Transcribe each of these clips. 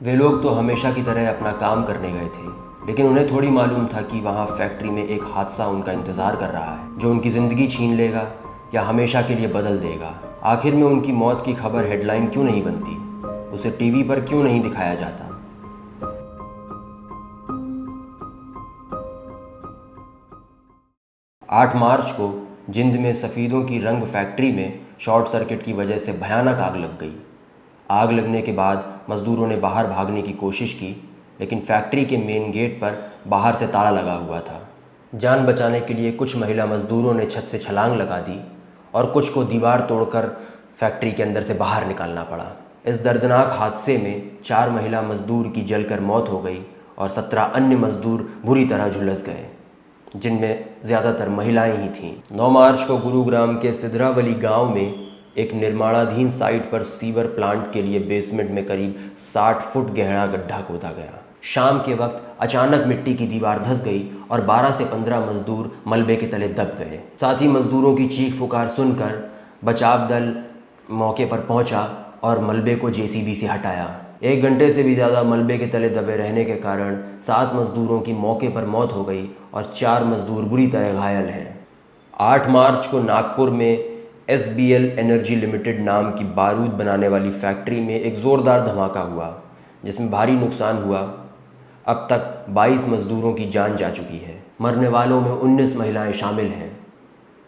वे लोग तो हमेशा की तरह अपना काम करने गए थे, लेकिन उन्हें थोड़ी मालूम था कि वहाँ फैक्ट्री में एक हादसा उनका इंतज़ार कर रहा है, जो उनकी ज़िंदगी छीन लेगा या हमेशा के लिए बदल देगा। आखिर में उनकी मौत की खबर हेडलाइन क्यों नहीं बनती, उसे टीवी पर क्यों नहीं दिखाया जाता। 8 मार्च को जिंद में सफ़ीदों की रंग फैक्ट्री में शॉर्ट सर्किट की वजह से भयानक आग लग गई। आग लगने के बाद मज़दूरों ने बाहर भागने की कोशिश की, लेकिन फैक्ट्री के मेन गेट पर बाहर से ताला लगा हुआ था। जान बचाने के लिए कुछ महिला मज़दूरों ने छत से छलांग लगा दी और कुछ को दीवार तोड़कर फैक्ट्री के अंदर से बाहर निकालना पड़ा। इस दर्दनाक हादसे में 4 महिला मज़दूर की जलकर मौत हो गई और 17 अन्य मज़दूर बुरी तरह झुलस गए, जिनमें ज़्यादातर महिलाएं ही थीं। 9 मार्च को गुरुग्राम के सिधरावली गांव में एक निर्माणाधीन साइट पर सीवर प्लांट के लिए बेसमेंट में करीब 60 फुट गहरा गड्ढा खोदा गया। शाम के वक्त अचानक मिट्टी की दीवार धंस गई और 12 से 15 मजदूर मलबे के तले दब गए। साथ ही मजदूरों की चीख पुकार सुनकर बचाव दल मौके पर पहुंचा और मलबे को जेसीबी से हटाया। 1 घंटे से भी ज़्यादा मलबे के तले दबे रहने के कारण 7 मजदूरों की मौके पर मौत हो गई और 4 मजदूर बुरी तरह घायल हैं। 8 मार्च को नागपुर में SBL एनर्जी लिमिटेड नाम की बारूद बनाने वाली फैक्ट्री में एक ज़ोरदार धमाका हुआ, जिसमें भारी नुकसान हुआ। अब तक 22 मजदूरों की जान जा चुकी है। मरने वालों में 19 महिलाएं शामिल हैं।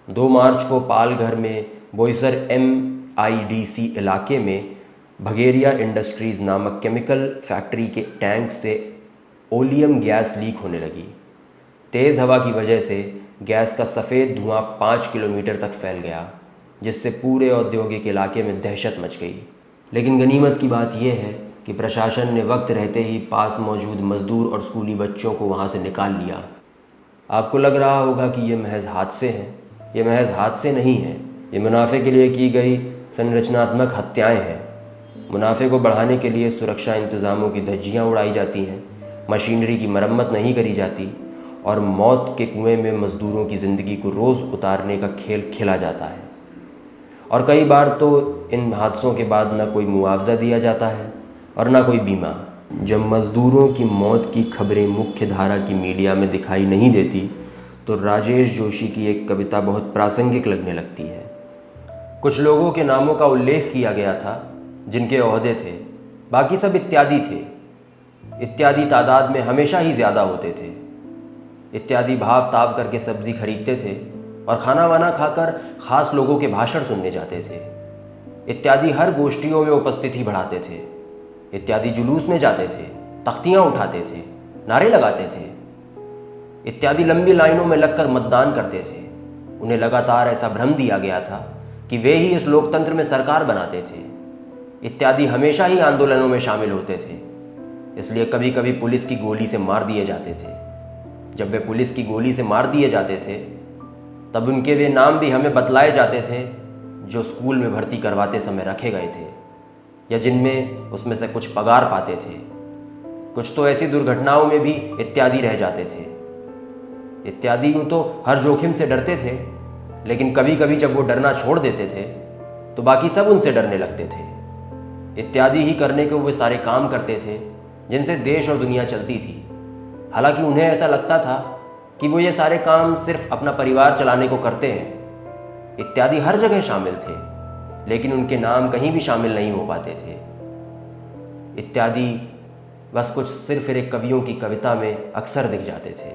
2 मार्च को पालघर में बोईसर MIDC इलाके में भगेरिया इंडस्ट्रीज़ नामक केमिकल फैक्ट्री के टैंक से ओलियम गैस लीक होने लगी। तेज़ हवा की वजह से गैस का सफ़ेद धुआं 5 किलोमीटर तक फैल गया, जिससे पूरे औद्योगिक इलाके में दहशत मच गई। लेकिन गनीमत की बात यह है कि प्रशासन ने वक्त रहते ही पास मौजूद मज़दूर और स्कूली बच्चों को वहाँ से निकाल लिया। आपको लग रहा होगा कि ये महज हादसे हैं। ये महज हादसे नहीं हैं, ये मुनाफे के लिए की गई संरचनात्मक हत्याएं हैं। मुनाफे को बढ़ाने के लिए सुरक्षा इंतज़ामों की धज्जियाँ उड़ाई जाती हैं, मशीनरी की मरम्मत नहीं करी जाती और मौत के कुएं में मज़दूरों की ज़िंदगी को रोज़ उतारने का खेल खेला जाता है। और कई बार तो इन हादसों के बाद ना कोई मुआवजा दिया जाता है और ना कोई बीमा। जब मज़दूरों की मौत की खबरें मुख्य धारा की मीडिया में दिखाई नहीं देती, तो राजेश जोशी की एक कविता बहुत प्रासंगिक लगने लगती है। कुछ लोगों के नामों का उल्लेख किया गया था जिनके ओहदे थे, बाकी सब इत्यादि थे। इत्यादि तादाद में हमेशा ही ज़्यादा होते थे। इत्यादि भाव ताव करके सब्ज़ी खरीदते थे और खाना वाना खाकर ख़ास लोगों के भाषण सुनने जाते थे। इत्यादि हर गोष्ठियों में उपस्थिति बढ़ाते थे। इत्यादि जुलूस में जाते थे, तख्तियाँ उठाते थे, नारे लगाते थे। इत्यादि लंबी लाइनों में लगकर मतदान करते थे। उन्हें लगातार ऐसा भ्रम दिया गया था कि वे ही इस लोकतंत्र में सरकार बनाते थे। इत्यादि हमेशा ही आंदोलनों में शामिल होते थे, इसलिए कभी कभी पुलिस की गोली से मार दिए जाते थे। जब वे पुलिस की गोली से मार दिए जाते थे, तब उनके वे नाम भी हमें बतलाए जाते थे जो स्कूल में भर्ती करवाते समय रखे गए थे, या जिनमें उसमें से कुछ पगार पाते थे। कुछ तो ऐसी दुर्घटनाओं में भी इत्यादि रह जाते थे। इत्यादि यूँ तो हर जोखिम से डरते थे, लेकिन कभी कभी जब वो डरना छोड़ देते थे तो बाकी सब उनसे डरने लगते थे। इत्यादि ही करने को वे सारे काम करते थे जिनसे देश और दुनिया चलती थी। हालांकि उन्हें ऐसा लगता था कि वो ये सारे काम सिर्फ अपना परिवार चलाने को करते हैं। इत्यादि हर जगह शामिल थे, लेकिन उनके नाम कहीं भी शामिल नहीं हो पाते थे। इत्यादि बस कुछ सिर्फ एक कवियों की कविता में अक्सर दिख जाते थे।